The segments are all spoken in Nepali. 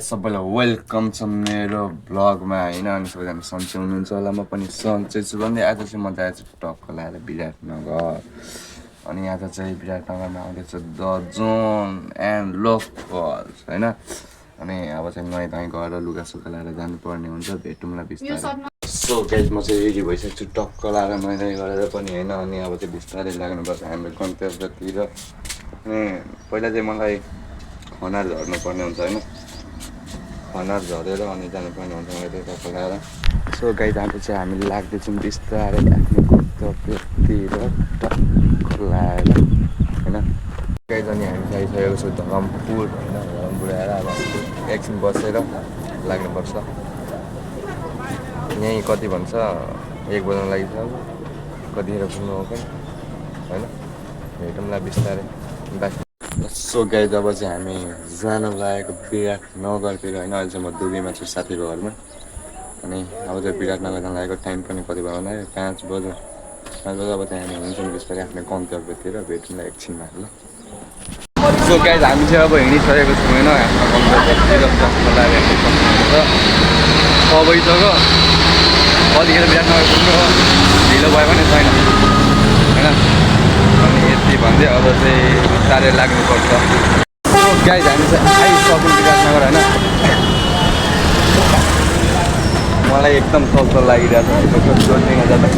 गाइस सबैलाई वेलकम छ मेरो ब्लगमा हैन अनि सबैजना सन्चै हुनुहुन्छ होला म पनि सन्चै छु भन्दै आज चाहिँ म चाहिँ टक्क लाएर विराटनगर अनि आज चाहिँ विराटनगरमा आउँदैछ द जोन एन्ड लोकल्स हैन अनि अब चाहिँ नुहाइ धुवाइ गरेर लुगा सुगा लाएर जानुपर्ने हुन्छ भेटौँला बिस्तारै सो गाइस म चाहिँ रेडी भइसकेको छु टक्क लाएर नुहाइ धुवाइ गरेर पनि हैन अनि अब चाहिँ बिस्तारै लाग्नुपर्छ हाम्रो गन्तव्यतिर अनि पहिला चाहिँ मलाई खनार झर्नुपर्ने हुन्छ हैन खनार झरेर अनि जानुपर्ने हुन्छ मैले त्यही टक्क लाएर सो गाइस आज चाहिँ हामी लाग्दैछौँ बिस्तारै आफ्नो गन्तव्यतिर टक्क लाएर हैन गाइस अनि हामी आइसकेको छौँ धरमपुर हैन धरमपुर आएर अब एकछिन बसेर लाग्नुपर्छ यहीँ कति भन्छ 1 बज्न लागि छ कतिखेर पुग्नु हो कि हैन भेटौँला बिस्तारै बाई सो गाइस अब चाहिँ हामी जान लागेको विराटनगरतिर होइन अहिले चाहिँ म दुबईमा छु साथीको घरमा अनि अब चाहिँ विराटनगर जान लागेको टाइम पनि कति भयो भन्दा 5 बज्यो अब चाहिँ हामी हिँड्छौँ बिस्तारै आफ्नो गन्तव्यतिर भेटौँला एकछिनमा ल सो गाइस हामी चाहिँ अब हिँडिसकेको छौँ होइन आफ्नो गन्तव्यतिर टक्क लागेर सबैजग्ग कतिखेर विराटनगर पुग्नु हो ढिलो भयो भने छैन होइन अनि यति भन्दै अब चाहिँ बिस्तारै लाग्नुपर्छ गाइस हामी चाहिँ आइसक्यौँ विराटनगर होइन मलाई एकदम चल्चल लागिरहेको छ जोड्नेमा जाँदा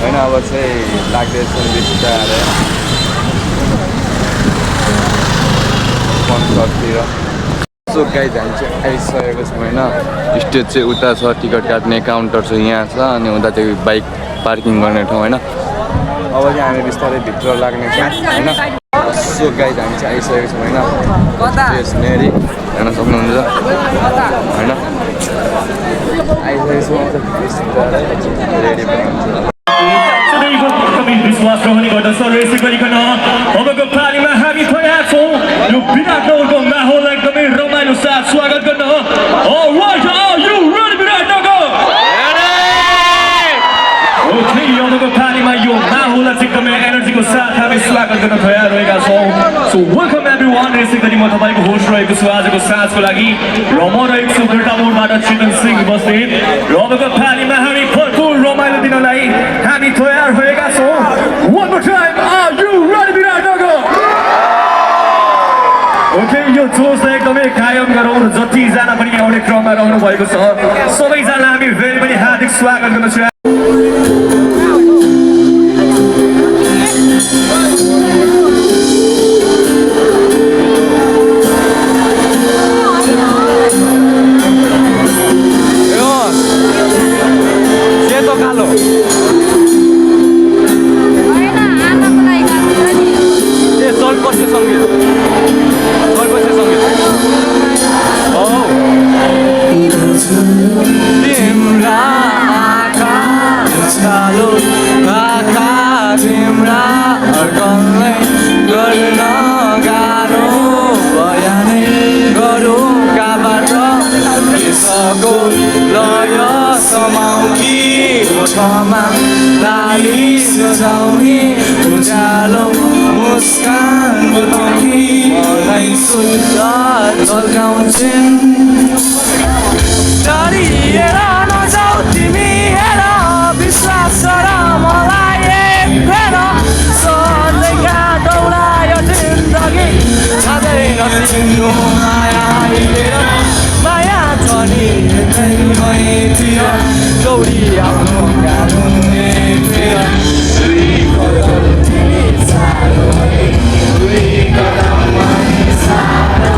होइन अब चाहिँ लाग्दैछ बिस्तारै कन्सर्टतिर सो गाइस हामी चाहिँ आइसकेको छौँ होइन स्टेज चाहिँ उता छ टिकट काट्ने काउन्टर चाहिँ यहाँ छ अनि उता चाहिँ बाइक पार्किङ गर्ने ठाउँ होइन अब चाहिँ हामी बिस्तारै भित्र लाग्ने छौँ होइन सो गाइस हामी चाहिँ आइसकेको छौँ होइन स्टेसनरी हेर्न सक्नुहुन्छ होइन आइसकेको छौँ बिस्तारै रेडी पनि हुन्छ विश्वास रहने गर्दछ र यसै गरिकन अबको पालीमा हामी तयार छौँ यो विराटनगरको माहौल एकदमै रमाइलो साथ स्वागत गर्न Alright, are you ready Biratnagar? Okay अबको पालीमा यो माहौललाई चाहिँ एकदमै एनर्जीको साथ हामी स्वागत गर्न तयार रहेका छौँ सो वेलकम एभ्रीवान यसै गरी म तपाईँको होस्ट रहेको छु आजको साँझको लागि र म रहेको छु गल्टामोडबाट चितन सिंह बस्नेत र अबको पालीमा हामी भरपुर रमाइलो दिनलाई हामी तयार भएका छौँ One more time, are you ready Biratnagar? Okay यो जोसलाई एकदमै कायम गरौँ र जतिजना पनि आउने क्रममा रहनु भएको छ सबैजना हामी फेरि पनि हार्दिक स्वागत गर्न चाहन्छौँ उजालो मुस्कान बताउँकी मलाई सुन्दर झल्काउँछिन् डरिएर नजाऊ तिमी हेर विश्वास गर मलाई एक फेर सधैँका दौडायो जिन्दगी छँदैन तिम्रो माया हिँडेर माया छ नि मैतिर दौडी आफ्नो गाडुतिर दुई कदम तिमी सानो दुई कदम मैले सानो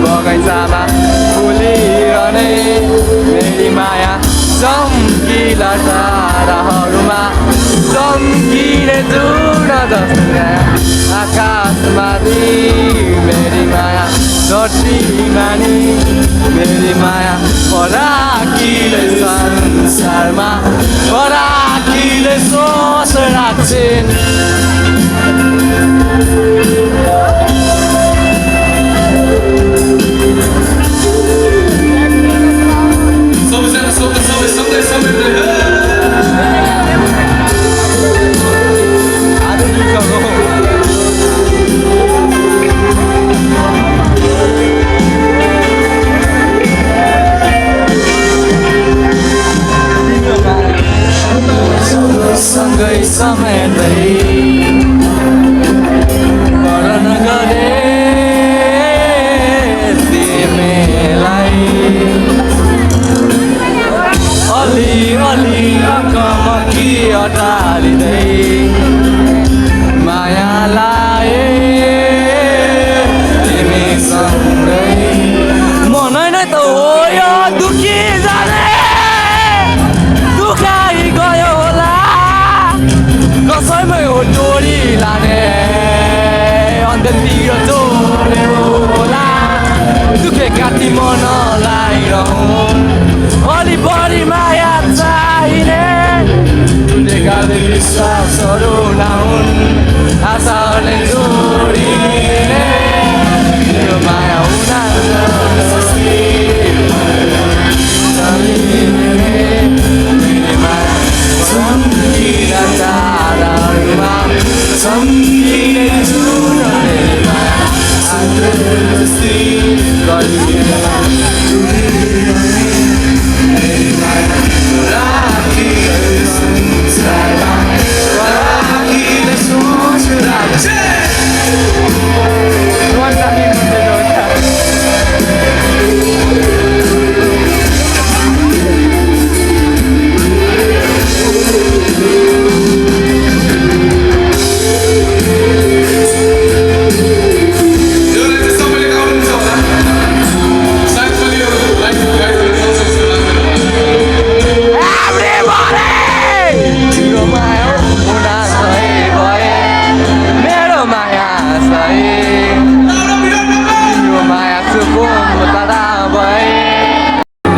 बगैँचामा फुलिरहने मेरी माया चम्किला ताराहरूमा चम्किने जुन जस्तो आकाशमा मेरी माया धरतीमा नि मेरी माया फराकिले संसारमा फराकिले सोच राख्छिन् सँगै समेतै गर्न गरे तिमीलाई अलि अलि कमकी अटारिँदै माया लाए तिमीसँगै मनै नै त हो यो दुखी जाने दुखाइ गयो होला कसैमै हो डोरी लाने अन्त्यतिर जोड्ने होला दुखेका ती मनलाई रहँ अलि बढी माया चाहिने टुटेका विश्वासहरू नहुन् आशाले जोडिने मेरो माया हुन सम्झिने ताराहरूमा सम्झिने जुनहरूमा आदर्शी गरिदिने राखिले संसारमा राखिले सोच राख्छे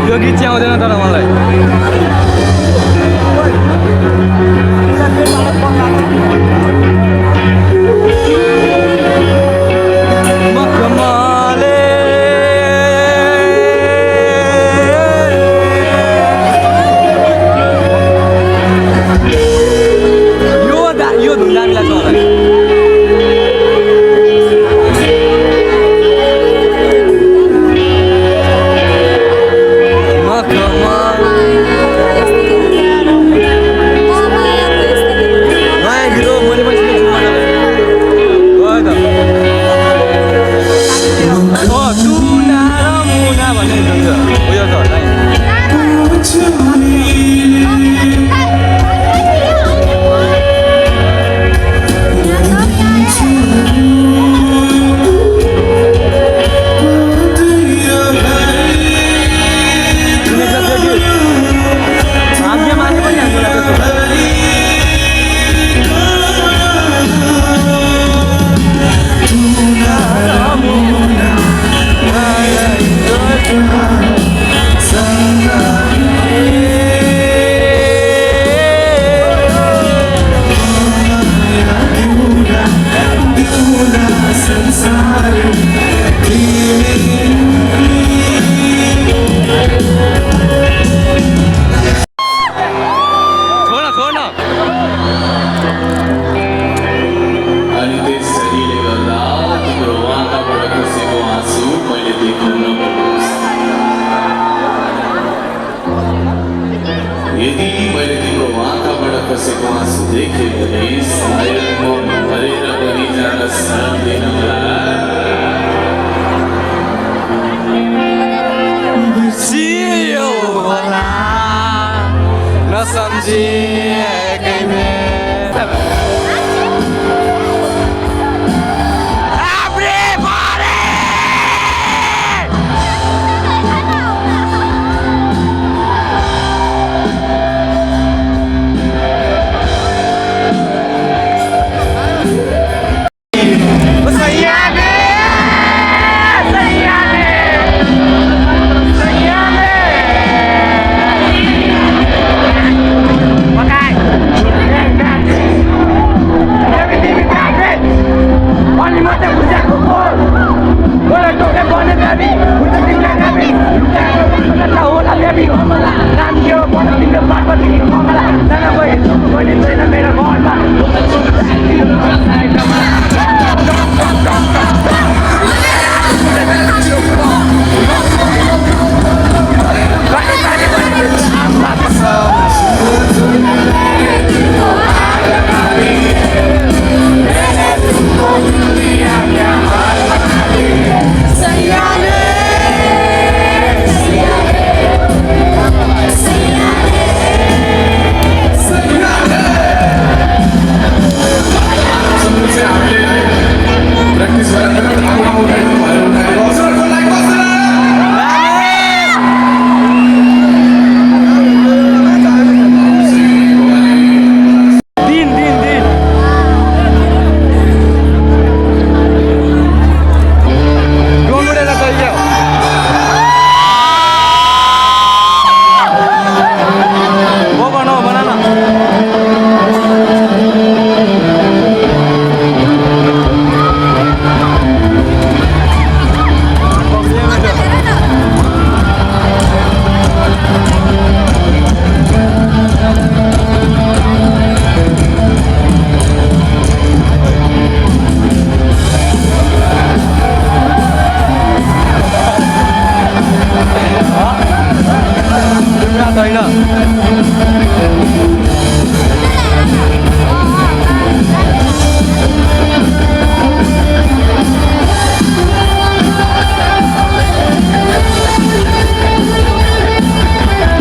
यो गीत चाहिँ आउँदैन तर मलाई यो धुन दामी लाग्छ मलाई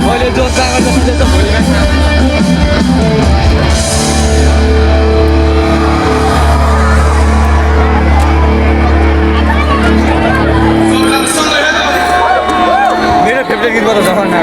मैले जोत्ता गर्दा त भइरहेको मेरो फेभरेट गीतबाट जमाना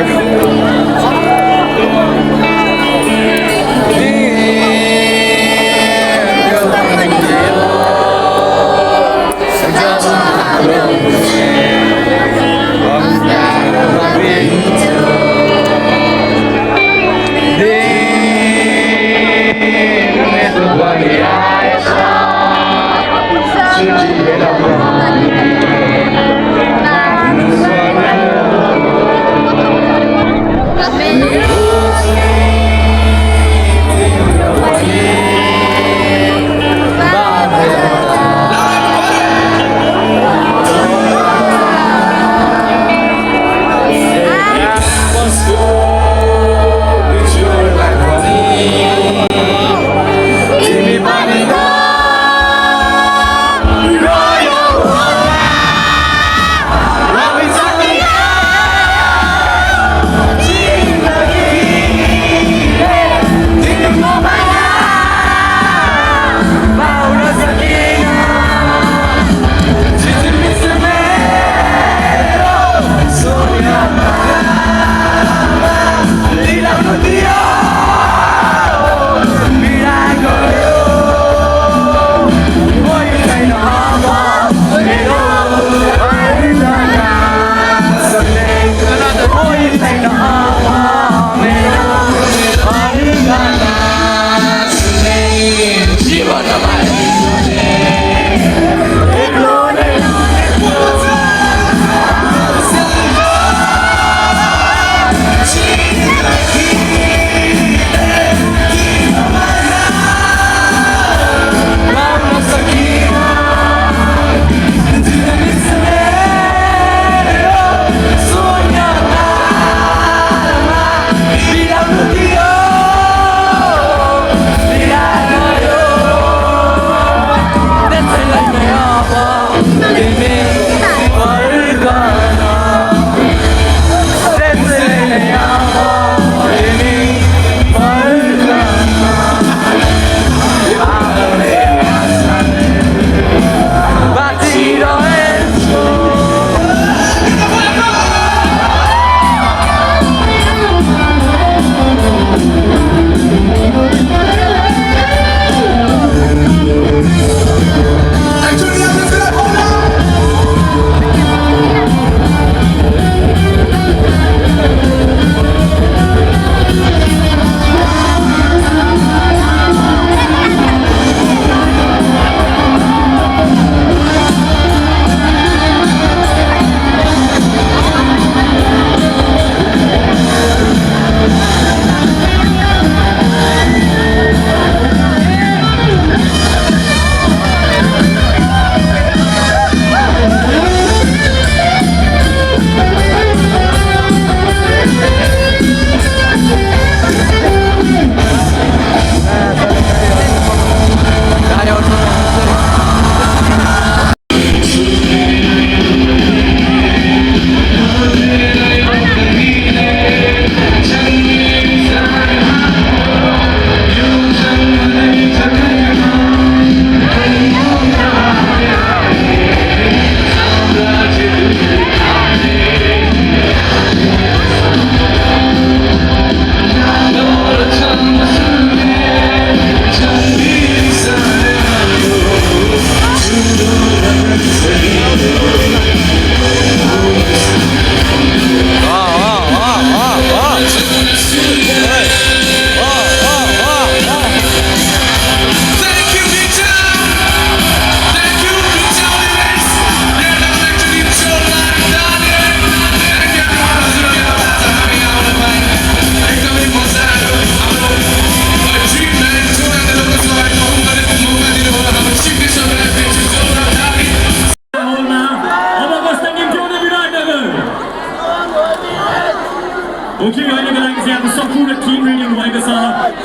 टिम रेडी भएको छ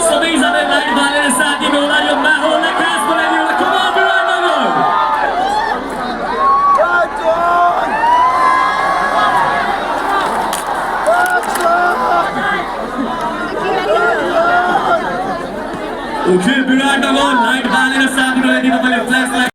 सबैजना लाइट बालेर साथ दिनु होला यो माहौललाई खास बनाइदिनु होला come on Biratnagar okay Biratnagar light बालेर साथ दिनु होला तपाईले फ्ल्यास लाइट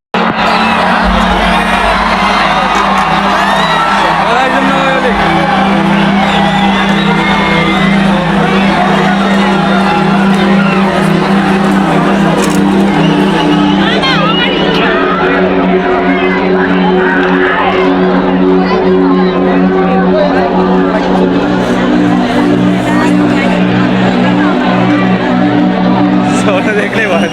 देखने वाला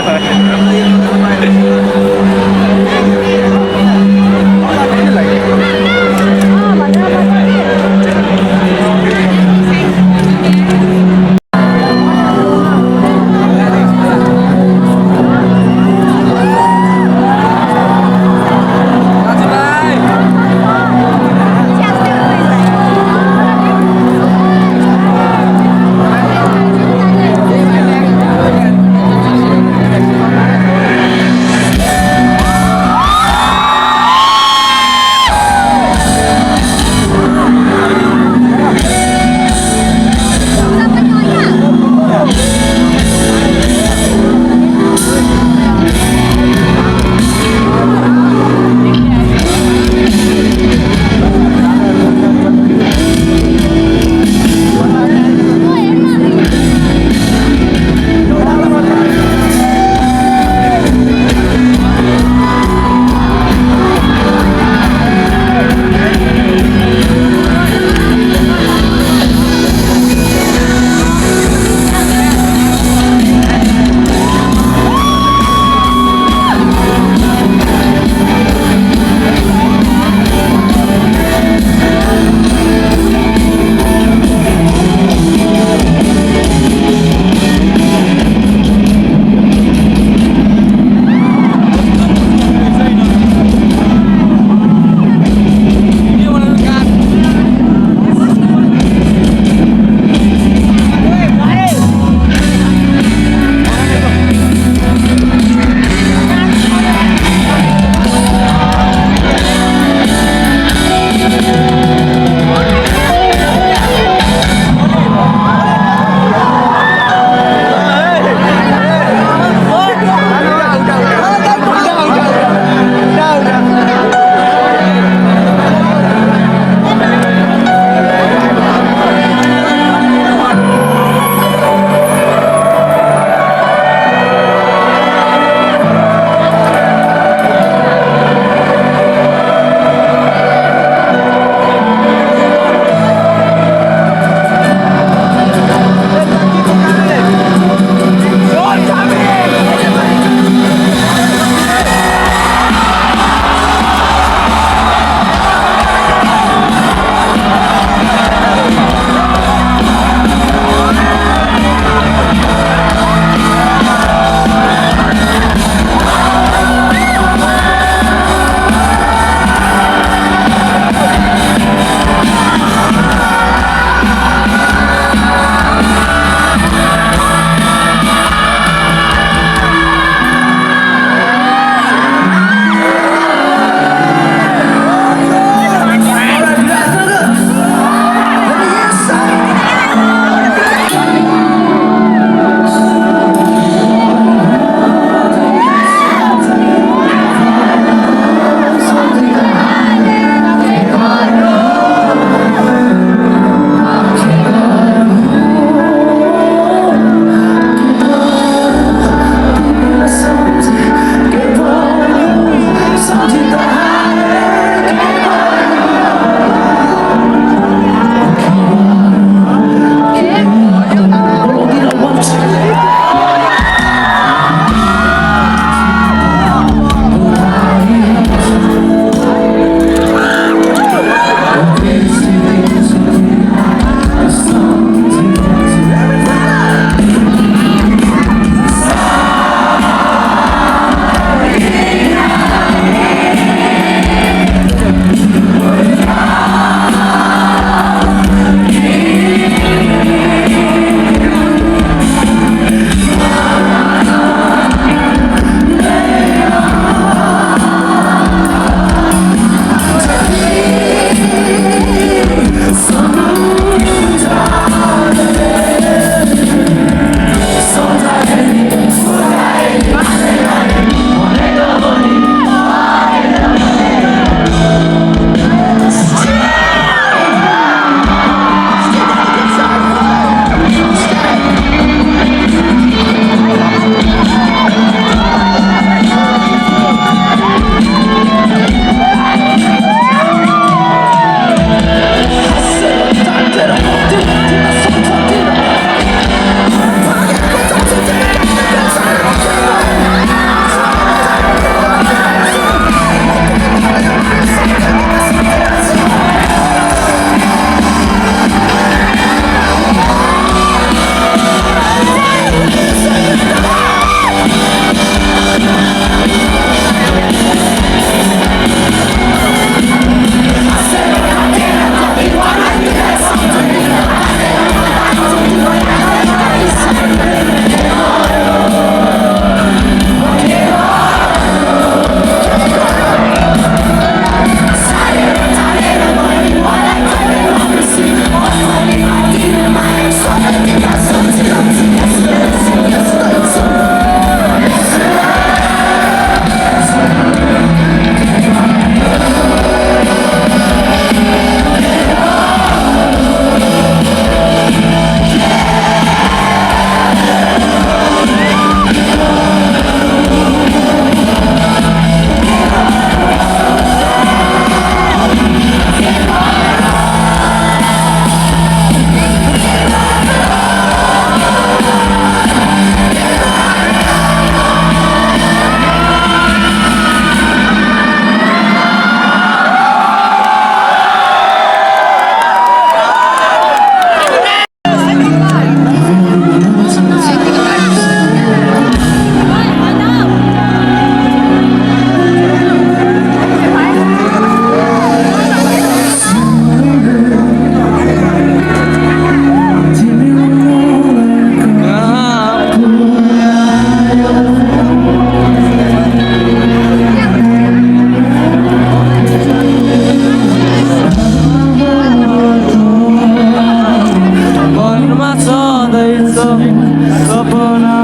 सपना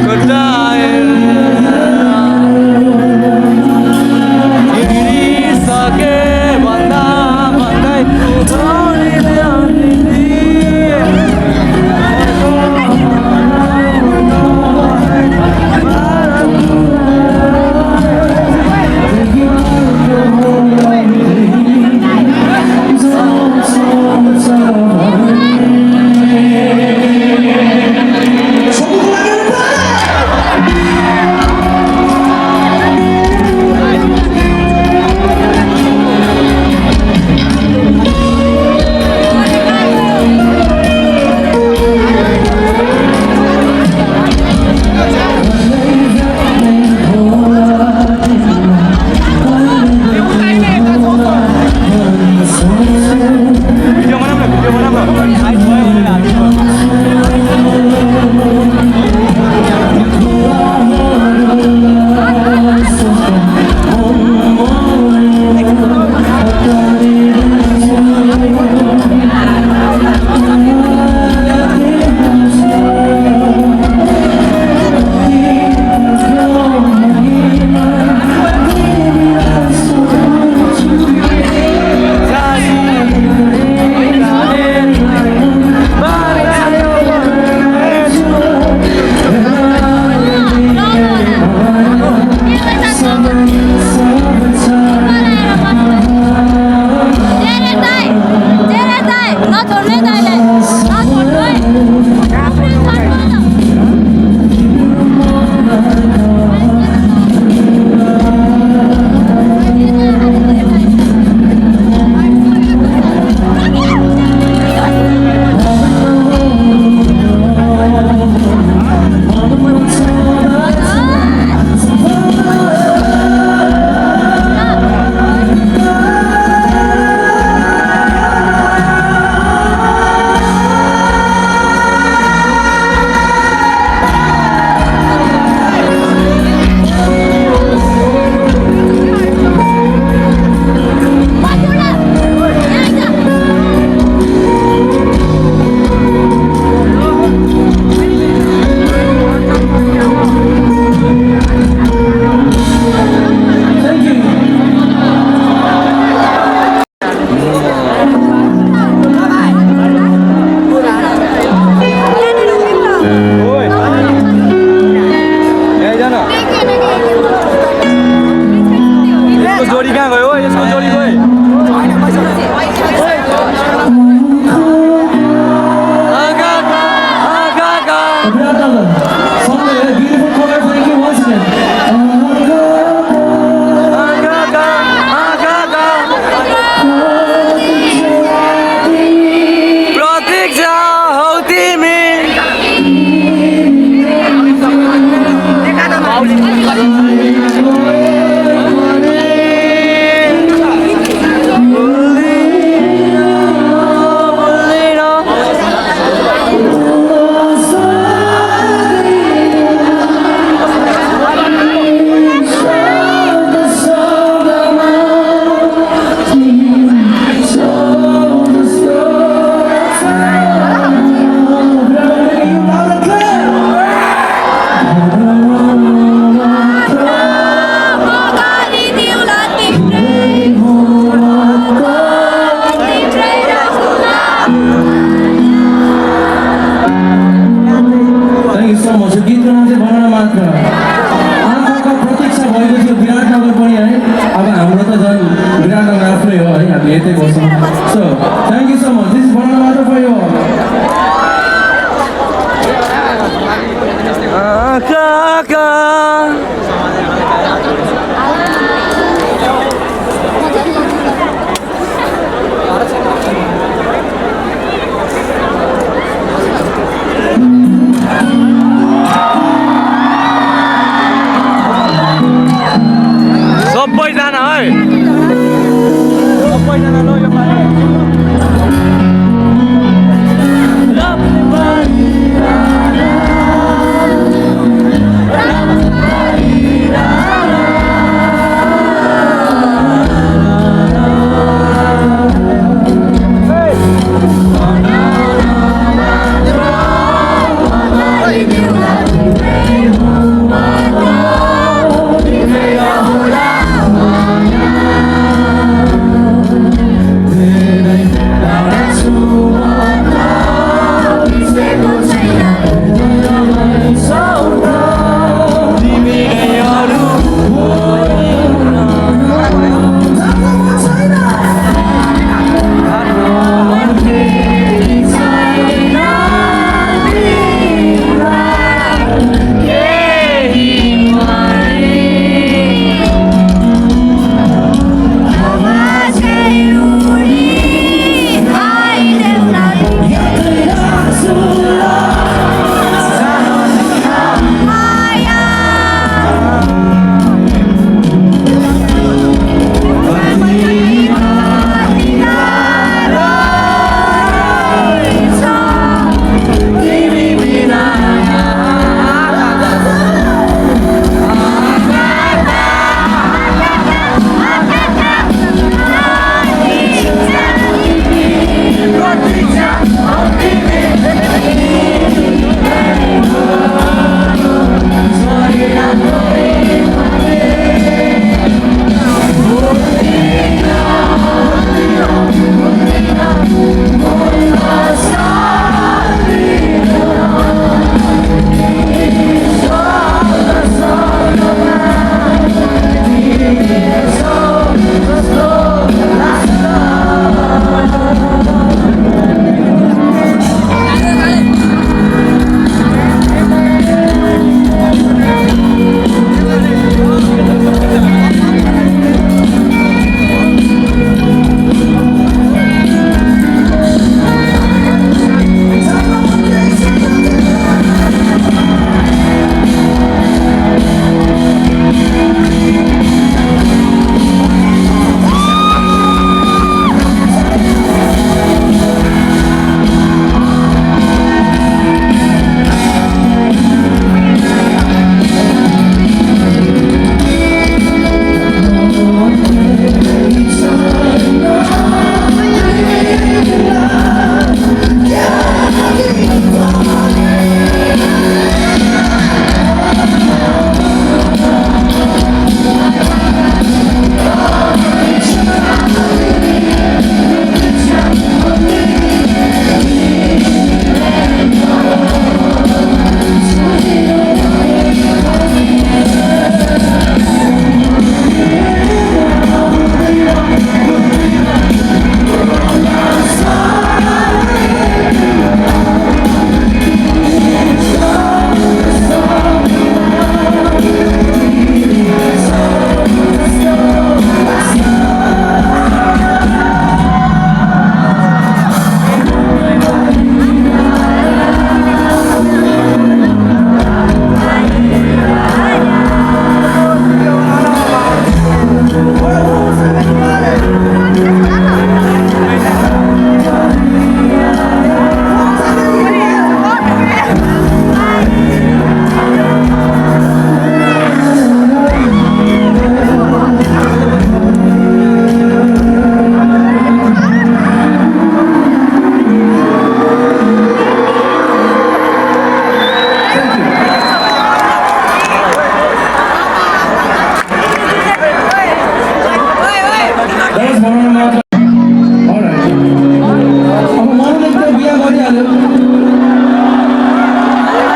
कोटाएर हिँडिसके भन्दा भन्दै छोडिदिए जोडी कहाँ गयो यसको जोडी गयो प्रतीक्षा हौ तिमी गीतको नाम चाहिँ भनौँ मात्र आँखाको प्रतीक्षा भएको थियो विराटनगर पनि है अब हाम्रो त झन् विराटनगर आफ्नै हो है हामी यतै बस्छौँ so thank you so much this is भनौँ मात्र फर यु आँखाका सबैजना है सबैजना लो यो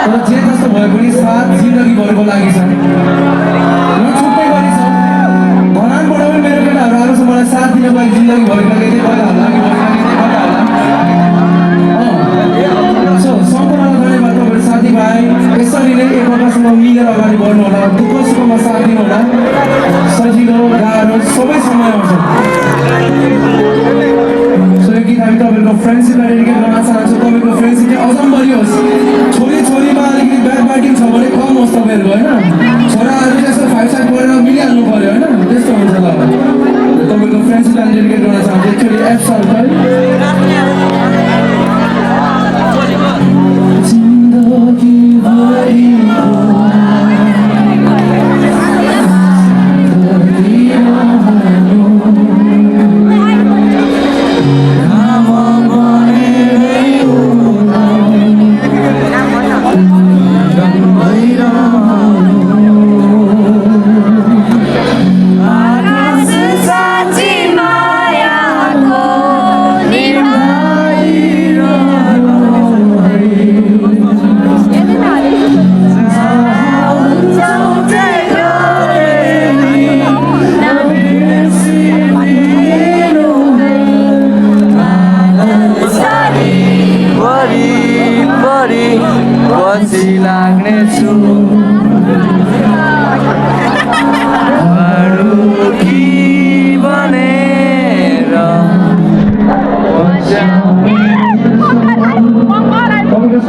तर जे जस्तो भए पनि साथ जिन्दगीभरको लागि छ म छुट्टै गरी छ धनानबाट पनि मेरो केटाहरू आएको छ मलाई साथ दिनको लागि जिन्दगीभरको लागि यतै गर्दा होला सो सम्पूर्णलाई धन्यवाद तपाईँहरू साथीभाइ यसरी नै एकअर्कासँग मिलेर अगाडि बढ्नु होला दुःख सुखमा साथ दिनु होला सजिलो गाह्रो सबै समय आउँछ सो यो गीत हामी तपाईँहरूको फ्रेन्डसिपलाई डेडिकेट गर्न चाहन्छौँ तपाईँको फ्रेन्डसिप चाहिँ अझ पनि बढियोस् छोरीमा अलिकति ब्याक बाइटिङ छ भने कम होस् तपाईँहरूको होइन छोराहरू चाहिँ यसो फाइभ साइड पढेर मिलिहाल्नु पऱ्यो होइन त्यस्तो हुन्छ त तपाईँको फ्रेन्डसिपलाई डेडिकेट गर्न चाहन्छु एक्चुअली एफ सर्कल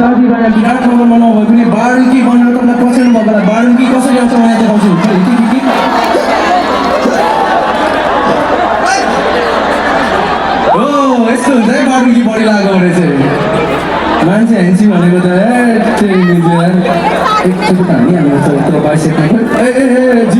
साथीभाइ विराट नगरमा नभए पनि बारुकी भनेर तपाईँलाई पछ्याउनु भएको होला बारुकी कसरी आउँछ मलाई देखाउँछु हो यस्तो हुन्छ है बारुकी बढी लाग्यो भने चाहिँ मान्छे हेन्सी भनेको त एकचोटि त हामी हाम्रो यत्रो 22 second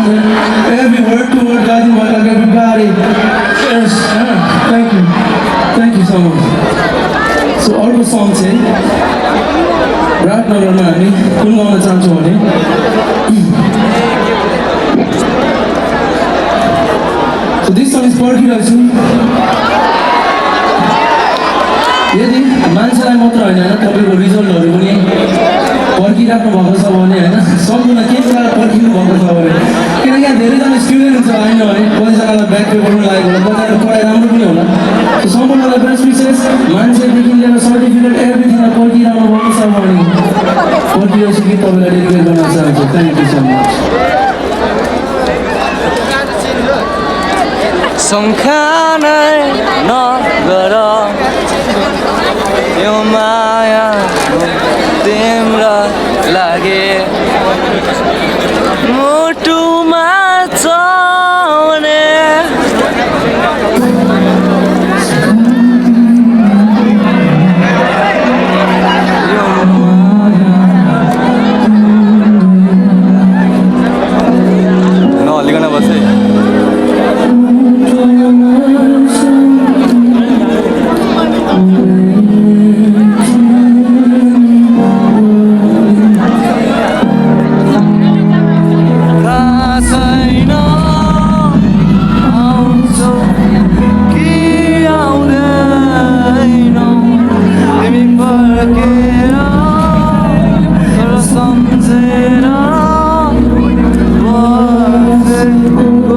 Every word to word, guys, welcome everybody. Yes, thank you so much. So अर्को सङ चाहिँ विराटनगरमा हामी कुन गाउन चाहन्छौँ भने So this song is पर्खिरहेको छु यदि मान्छेलाई मात्र होइन तपाईँको रिजल्टहरू पनि पर्खिराख्नु भएको छ भने होइन सम्पूर्ण के कुरा पर्खिनु भएको छ भने किनकि यहाँ धेरैजना स्टुडेन्ट हुन्छ होइन है कतिजनालाई ब्याक पेपरमा लागेको होला कतिजना पढाइ राम्रो पनि होला सम्पूर्णलाई बेस्ट विशेष मान्छेदेखि लिएर सर्टिफिकेट एभ्रिथिङलाई पर्खिरहनु भएको छ भने पर्खिरहेको गीत तपाईँलाई डेडिकेट गर्न चाहन्छु थ्याङ्क यू सो मच सम्खानै नगर यो माया तिम्रो लागि मुटुमा छाउने नहल्लिकन बस है Go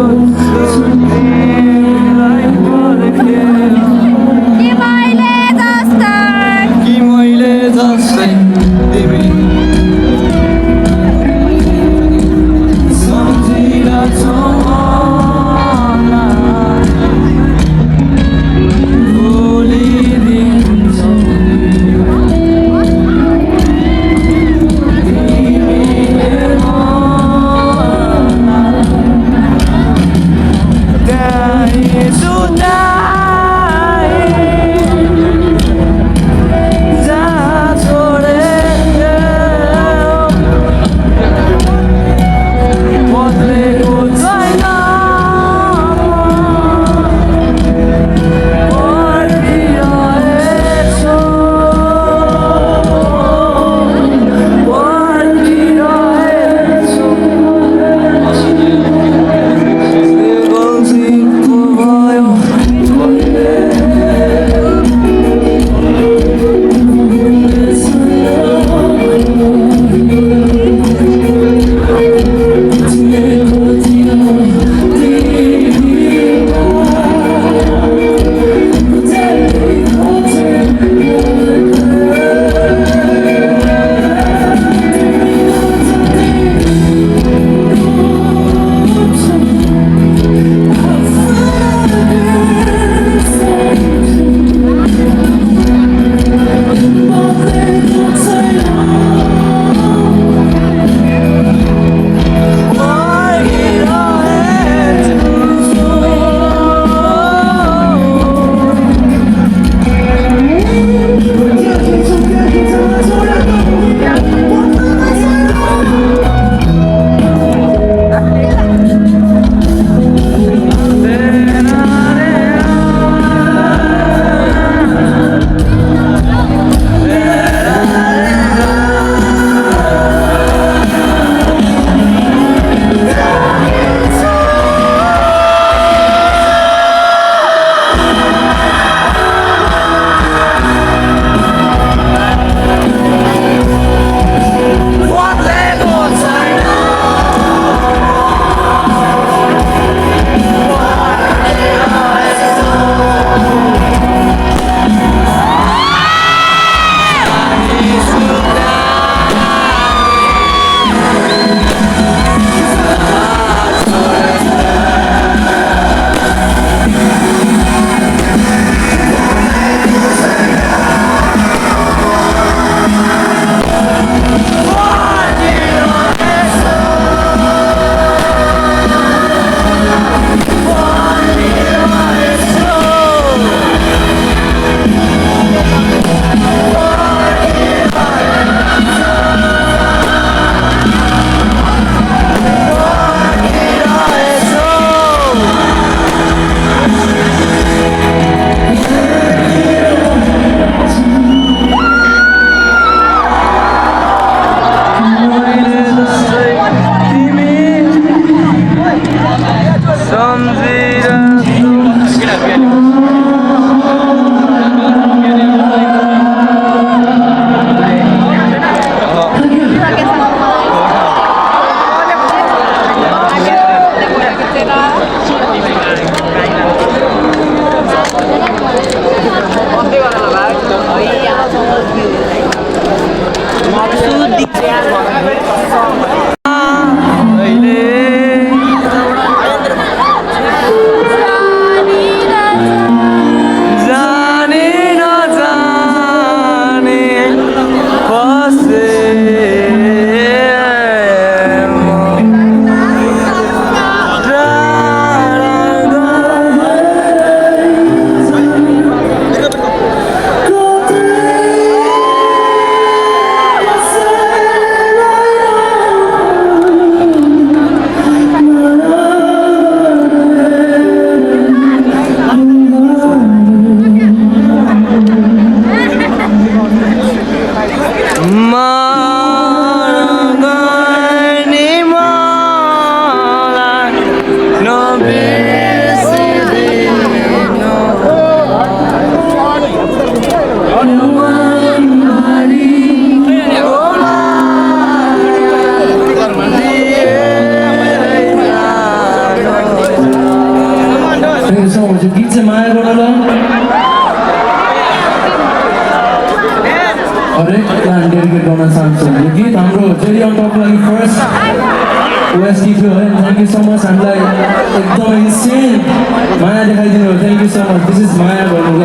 फर्स्ट OST थियो है थ्याङ्क यू सो मच हामीलाई एकदम इन्सेन माया देखाइदिनु भयो thank you so much this is माया भन्नु ल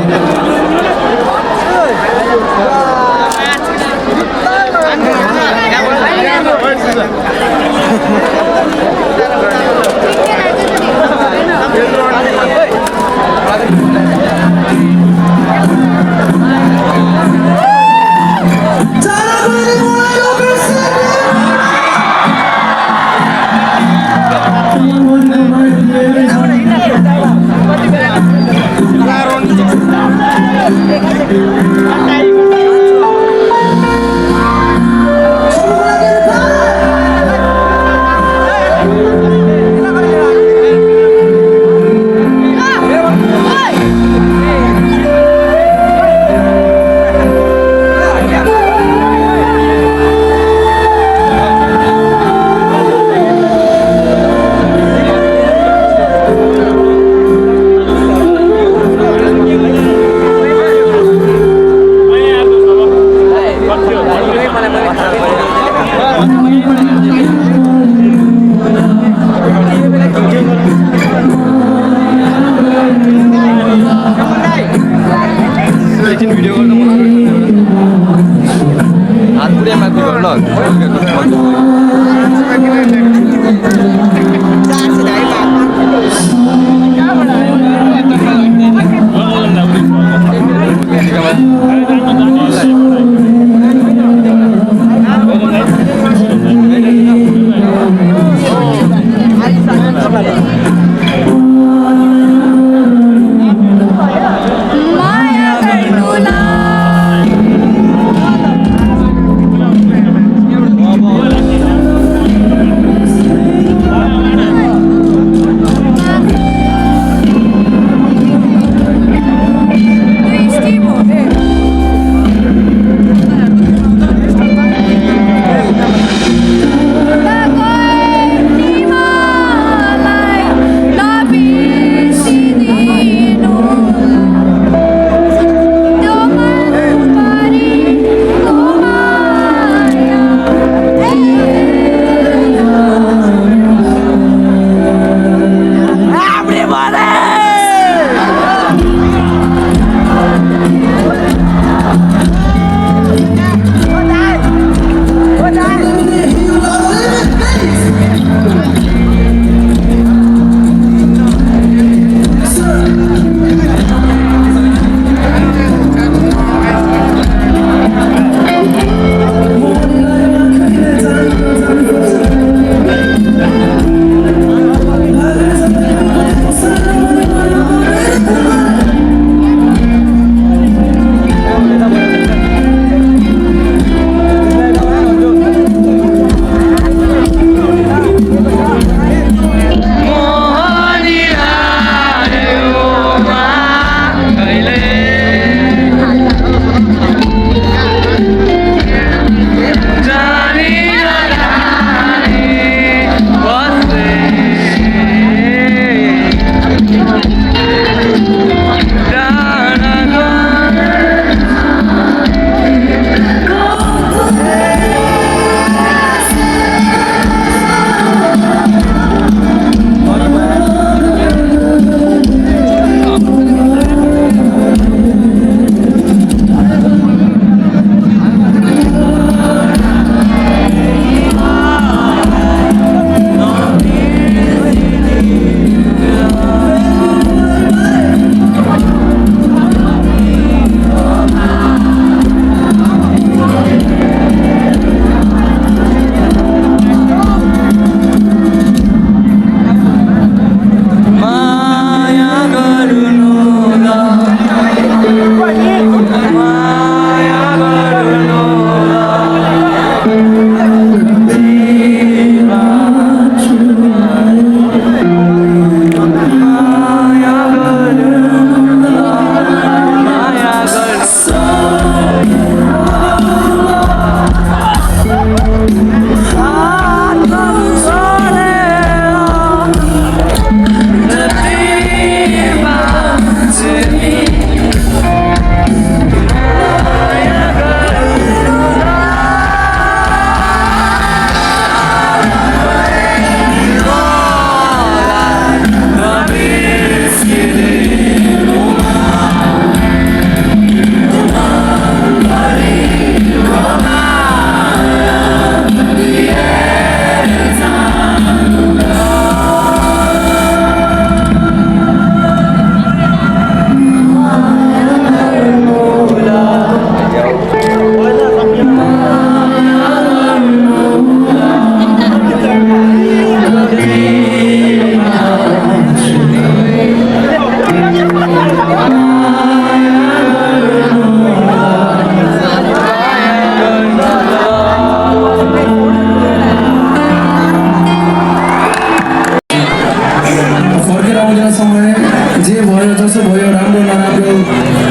आउँदैन समय जे भयो जसो भयो राम्रो नराम्रो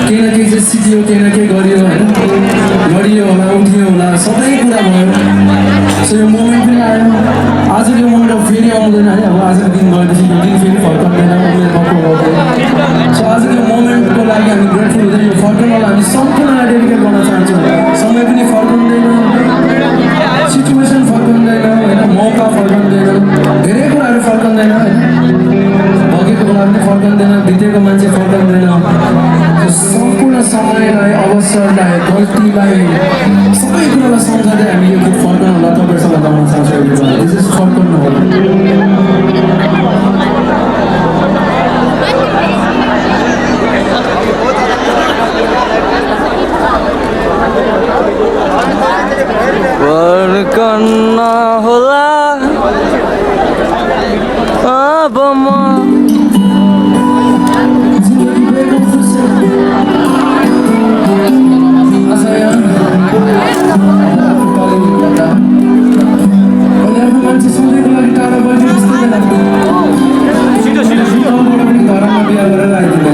केही न केही चाहिँ सिकियो केही न केही गरियो होइन गरियो होला उठियो होला सबै कुरा भयो सो यो मोमेन्ट पनि आयो आजको यो मोमेन्ट अब फेरि आउँदैन है अब आजको दिन गएपछि यो दिन फेरि फर्काउँदैन उमेर भएको सो आजको यो मोमेन्टको लागि हामी ग्रेटफुल हुँदैन यो फर्काउनलाई हामी सम्पूर्णलाई डेडिकेट गर्न चाहन्छौँ समय पनि फर्काउँदैन सिचुएसन फर्काउँदैन होइन मौका फर्काउँदैन धेरै कुराहरू फर्काउँदैन होइन बगेको बेला पनि फर्काउँदैन बितेको मान्छे फर्काउँदैन सम्पूर्ण समयलाई अवसरलाई गल्तीलाई सबै कुरालाई सम्झँदै हामी यो गीत फर्काउन होला तपाईँहरूसँग गाउन चाहन्छौँ दिस इज फर्काउनु होला फर्कन्न होला अब म मान्छे सधैँको लागि टाढा बस्ने जस्तो लाग्छ पनि घरमा बिहा गरेर आइदिनु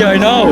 I know.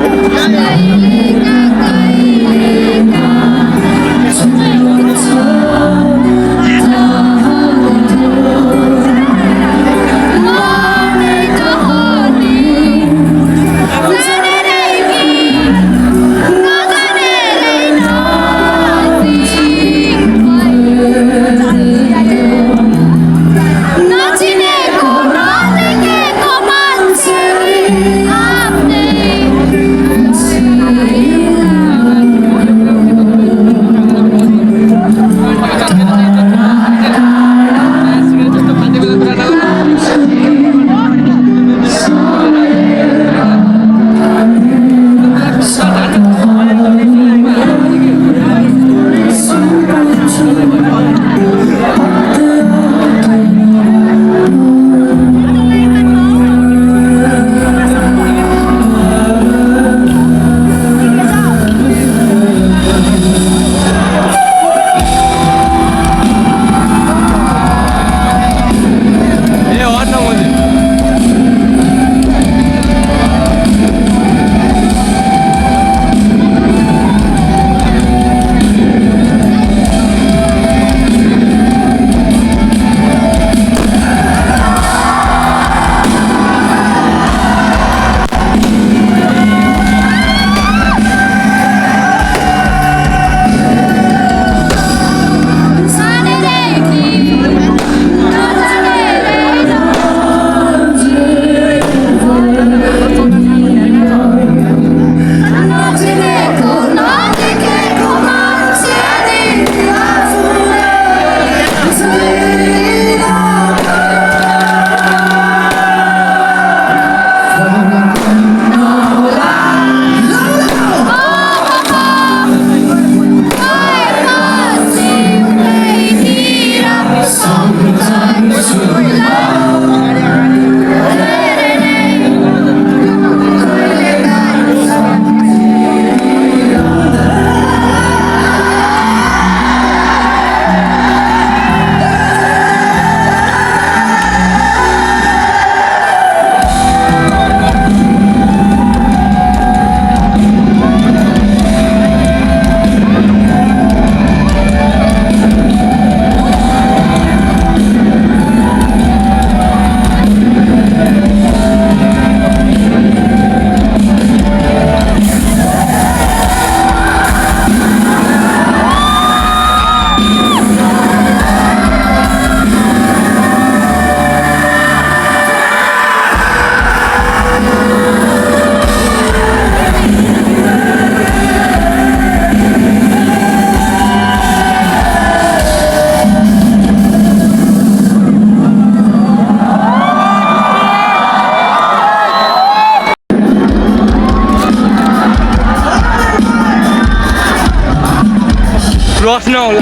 प्रश्न होला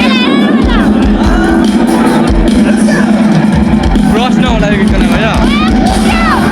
प्रश्न होला यो गीतको नाम होइन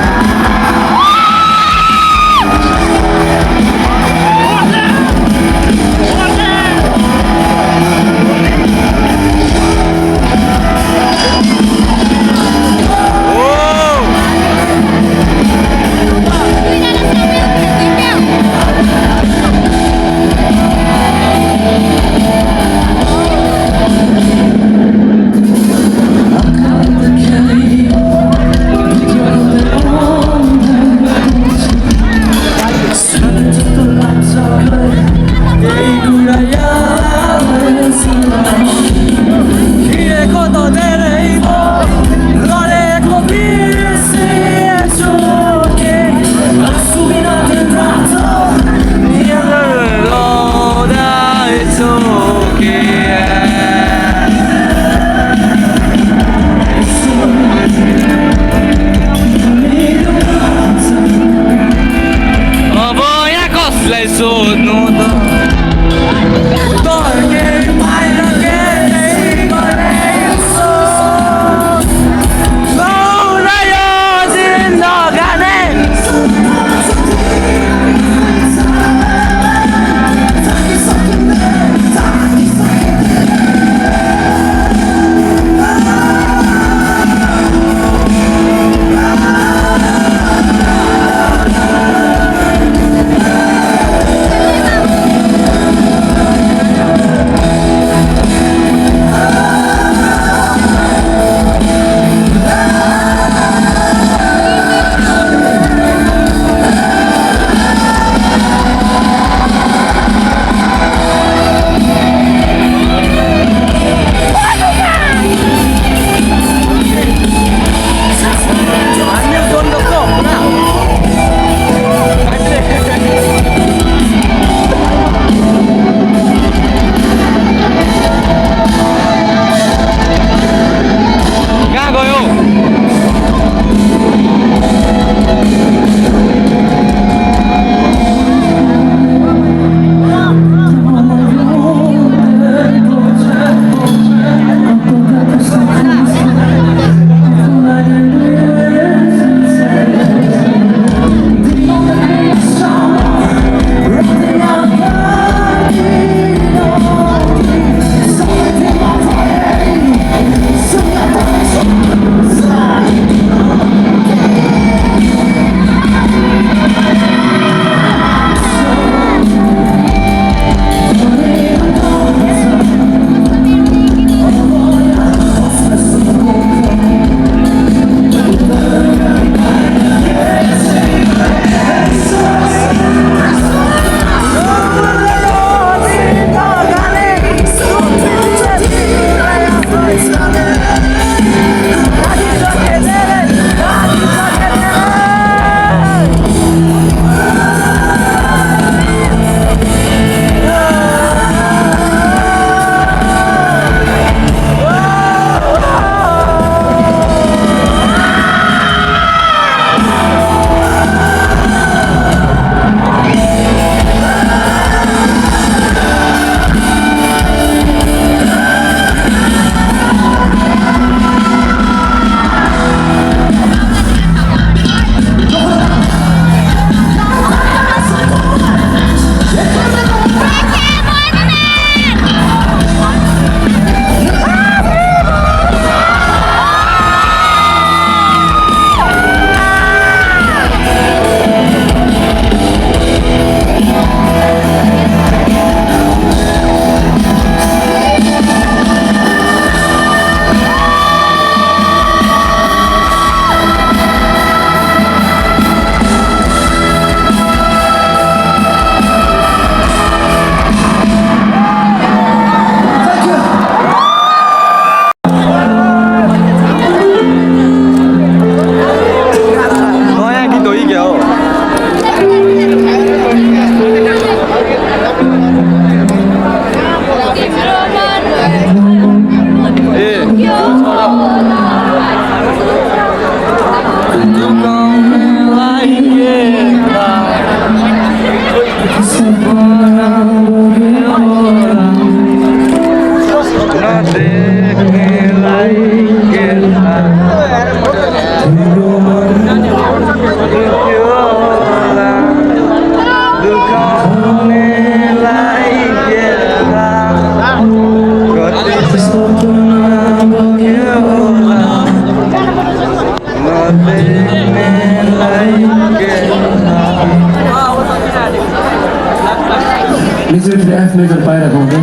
F major पाइरहेको हुन्छ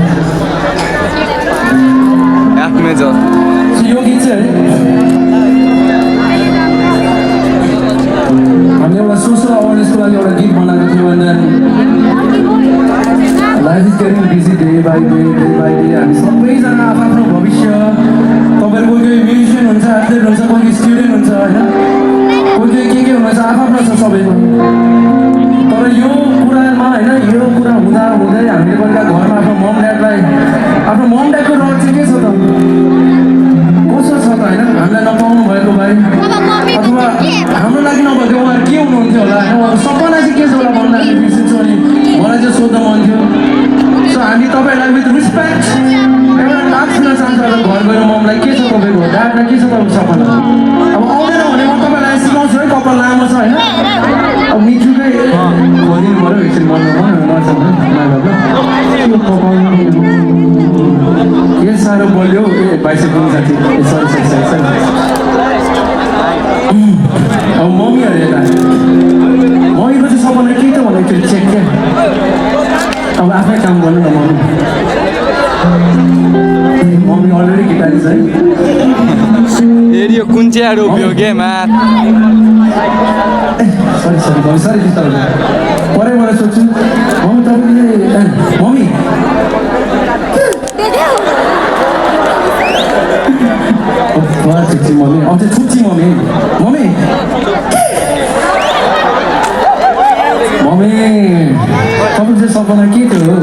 F major. यो गीत चाहिँ हामीले एउटा सोसल अवेरनेसको लागि एउटा गीत बनाएको थियौँ अनि life is getting busy day by day हामी सबैजना आफ्नो भविष्य तपाईँहरूको कोही म्युजिसियन हुन्छ एथलेट हुन्छ कोही स्टुडेन्ट हुन्छ होइन कोही के हुनुहुन्छ आफ्नो छ सबैको तर यो कुरामा होइन यो कुरा हुँदा हुँदै हामीले बेलुका घरमा आफ्नो मम ड्याडको रहर चाहिँ के छ त कस्तो छ त होइन हामीलाई नपाउनु भएको भाइ अथवा हाम्रो लागि नभएको उहाँहरू के हुनुहुन्थ्यो होला होइन उहाँको सपना चाहिँ के छ होला भन्दाखेरि बिर्सिन्छु अनि मलाई चाहिँ सोध्न मन थियो सो हामी तपाईँहरूलाई विथ रिस्पेक्ट एउटा टास्क दिन चाहन्छु होला घर गएर ममलाई के छ तपाईँको ड्याडलाई के छ तपाईँको सपना अब आउँदैन भने म तपाईँलाई सिकाउँछु है कपाल लामो छ होइन अब मिठुकै खोलिनु पऱ्यो एकछिन भन्नु के साह्रो बोल्यो ए बाइसेप पनि साथी सरी अब मम्मीहरू यता मम्मीको चाहिँ सपना के त भनेको थियो चेक क्या अब आफ्नै काम गर्नु न मम्मी अलरेडी गिटारिस्ट है एरियो कुन चाहिँ रोप्यो के म्याथ सरी परेबाट सोध्छु मम्मी तपाईँले मम्मी छुच्ची मम्मी आउँछ छुच्ची मम्मी तपाईँको चाहिँ सपना के थियो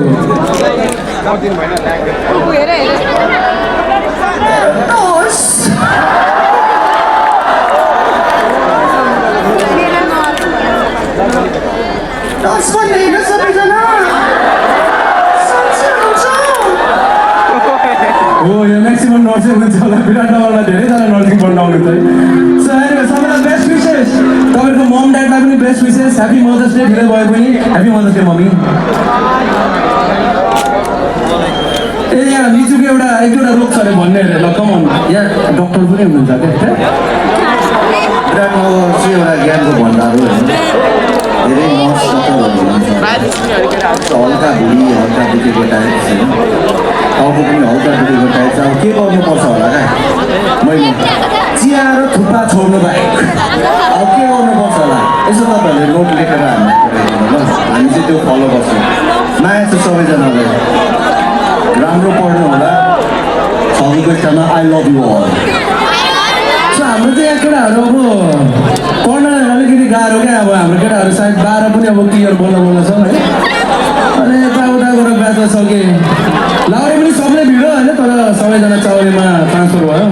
यो म्याक्सिमम नर्सिङ हुन्छ होला विराटनगरमा धेरैजना नर्सिङ पढ्न आउनुहुन्छ है सो एनिवे सबैलाई बेस्ट विसेस तपाईँको मम ड्याडलाई पनि best wishes happy mother's day ढिलै भयो पनि ह्याप्पी मदर्स डे मम्मी ए यहाँ मिचुको एक दुईवटा रोग छ अरे भन्ने अरे ल कमन यहाँ डक्टर पनि हुनुहुन्छ क्या विराटनगर चाहिँ एउटा ज्ञानको भण्डार हो होइन धेरै नर्स डक्टरहरू हुनुहुन्छ हल्का भुँडी हल्का दुखेको टाइप होइन टाउको पनि हल्का दुखेको टाइप छ अब के गर्नुपर्छ होला क्या मैले चिया र थुक्पा छोड्नु बाहेक अब के गर्नुपर्छ होला यसो तपाईँहरूले नोट लेखेर हामीलाई पठाइदिनु ल हामी चाहिँ त्यो फलो गर्छौँ माया छ सबैजनालाई राम्रो पढ्नु होला सबैको इच्छामा I love you all so हाम्रो चाहिँ यहाँ केटाहरू अब पढ्नलाई अलिकति गाह्रो क्या अब हाम्रो केटाहरू सायद 12 पनि अब क्लियर बोल्न छ है अनि यताउता गरेर ब्याच सके लाउरे पनि सबले भिड्यो होइन तर सबैजना चौरीमा ट्रान्सफर भयो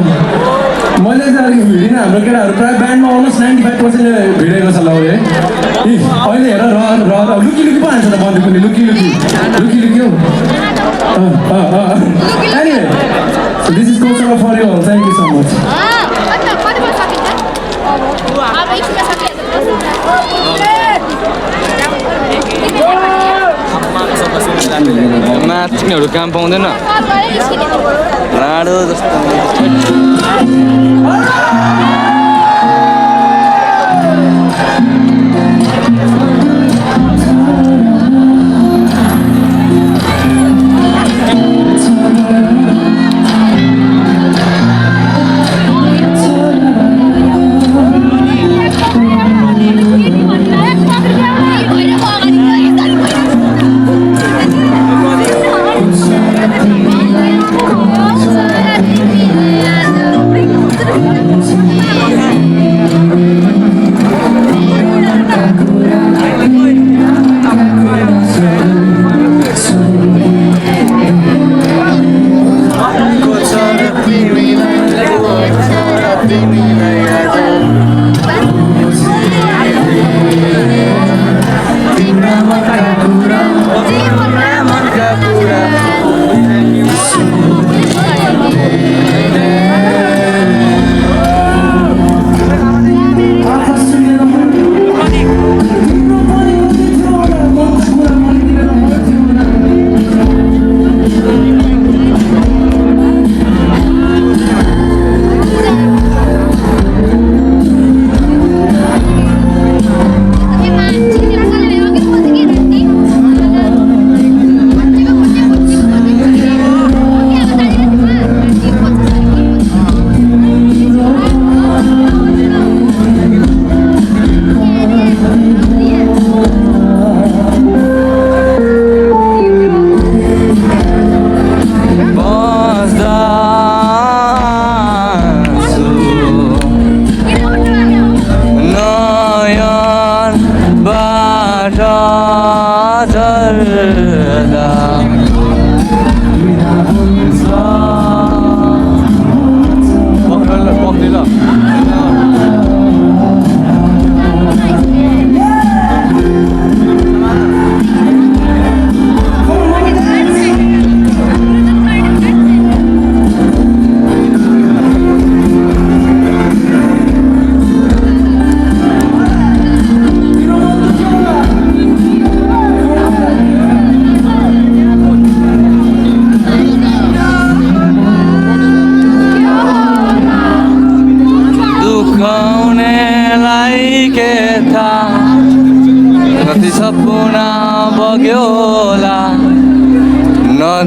मैले चाहिँ अलिक भिडिनँ हाम्रो केटाहरू प्रायः ब्यान्डमा अलमोस्ट 95% भिडेको छ लाउरे है अहिले हेर लुकी पो हान्छ त बन्दी पनि लुकी हौ anyway this is coach for you thank you so much math तिनीहरू काम पाउँदैन लाडो जस्तो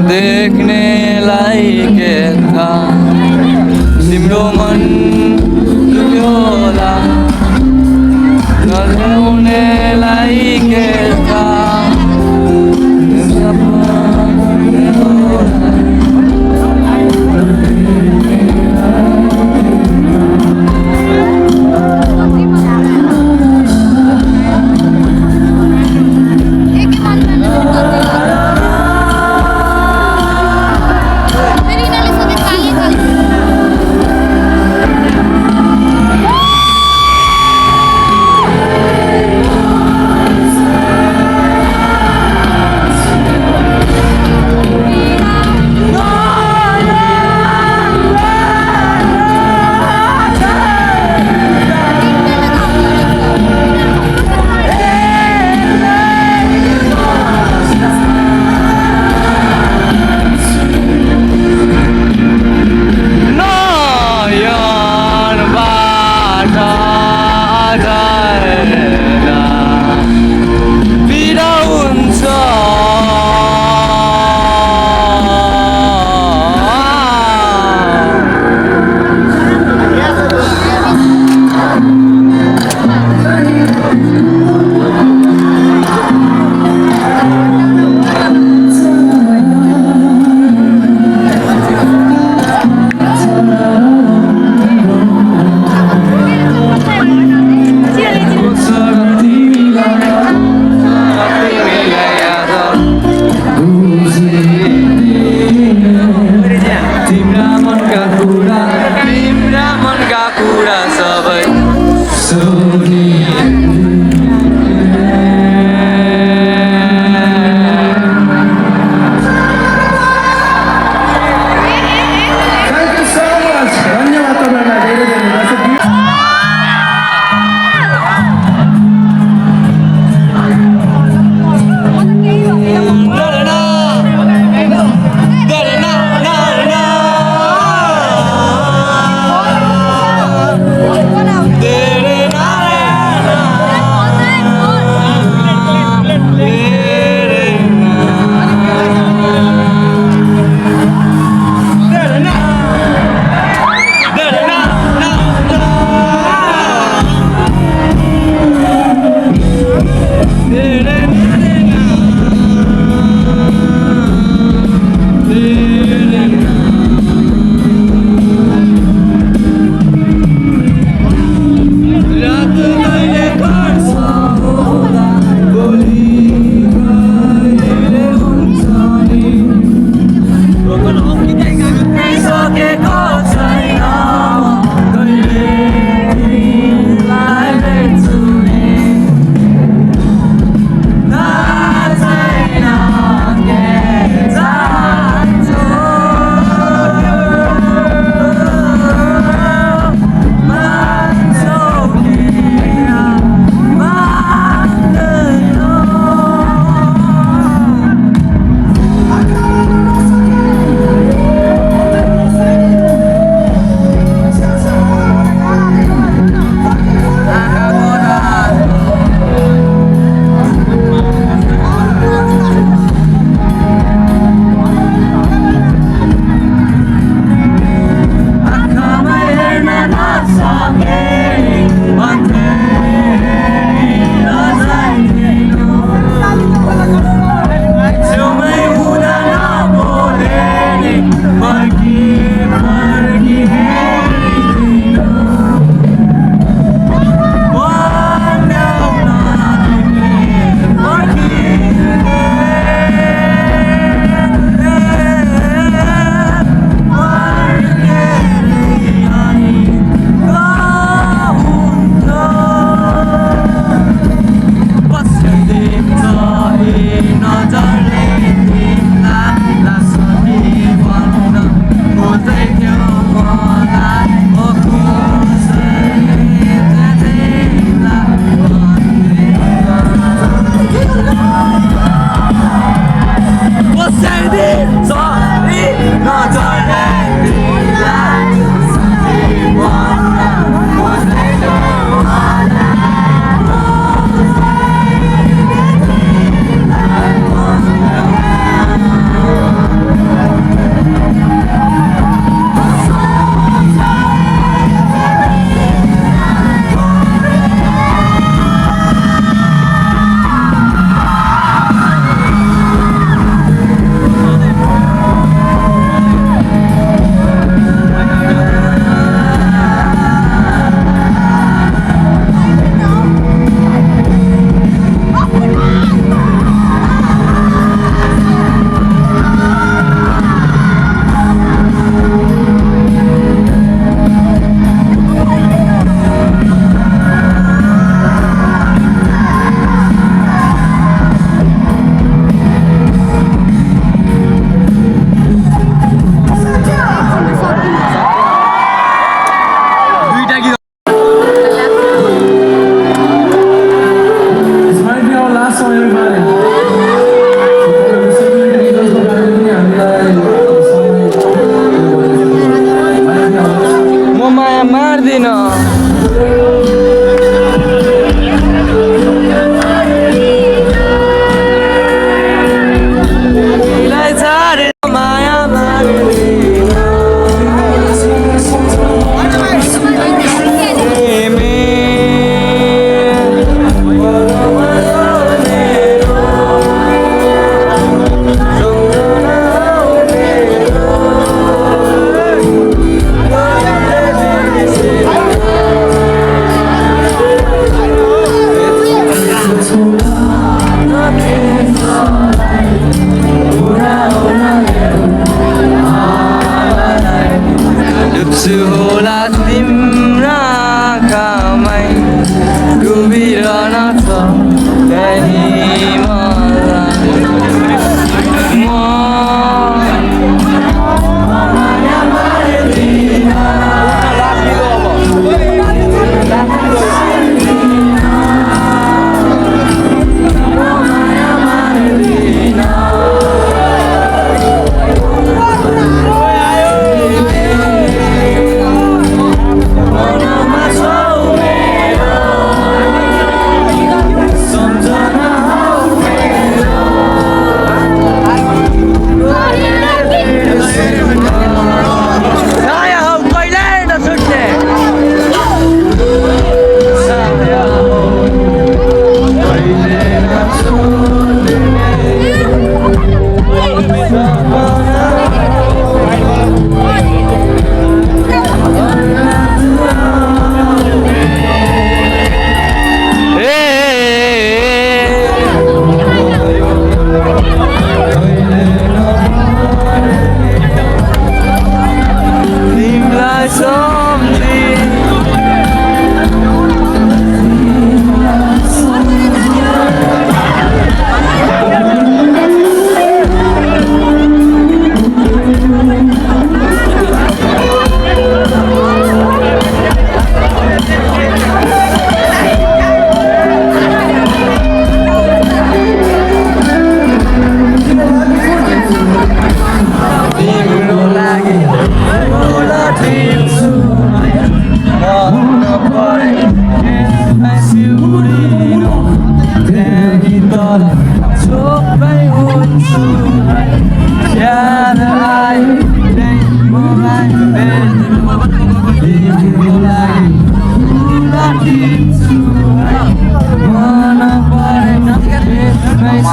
देख्नेलाई के थाहा तिम्रो मन डुब्यो होला नल्याउनेलाई के थाहा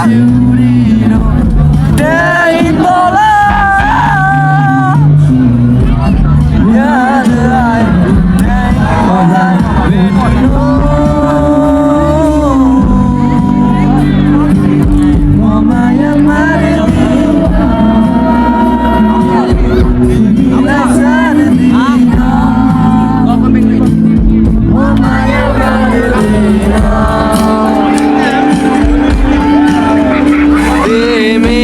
सिउरिलो त्यही तल याद आयो त्यही मलाई भेट्नु म माया मारेँ तिमीलाई जान्दिनँ म माया मारेँ तिमी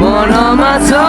मनमा छौ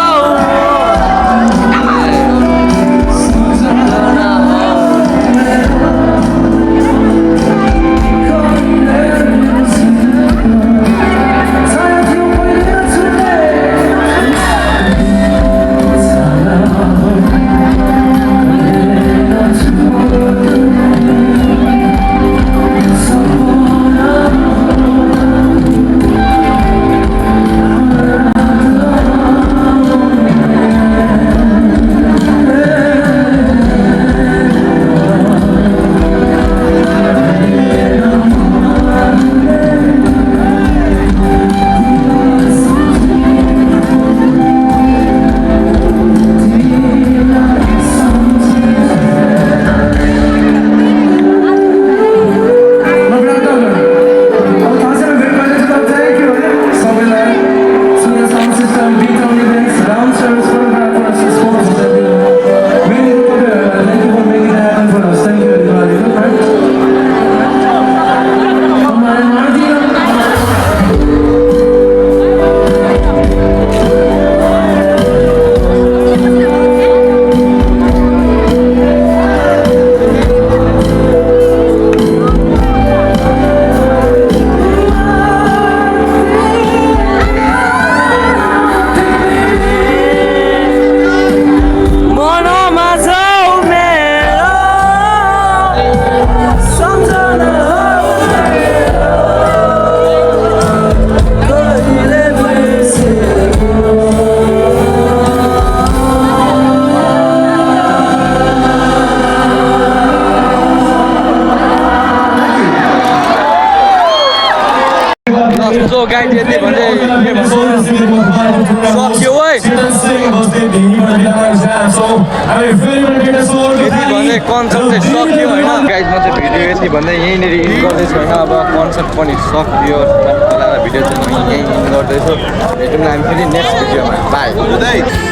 So guys, यति भन्दै सक्यो है यति भन्दै कन्सर्ट चाहिँ सक्यो होइन गाइज म चाहिँ भिडियो यति भन्दै यहीँनिर इन गर्दैछु होइन अब कन्सर्ट पनि सक्यो भिडियो चाहिँ म यहीँ इन गर्दैछु भेटौँ हामी फेरि नेक्स्ट भिडियोमा बाई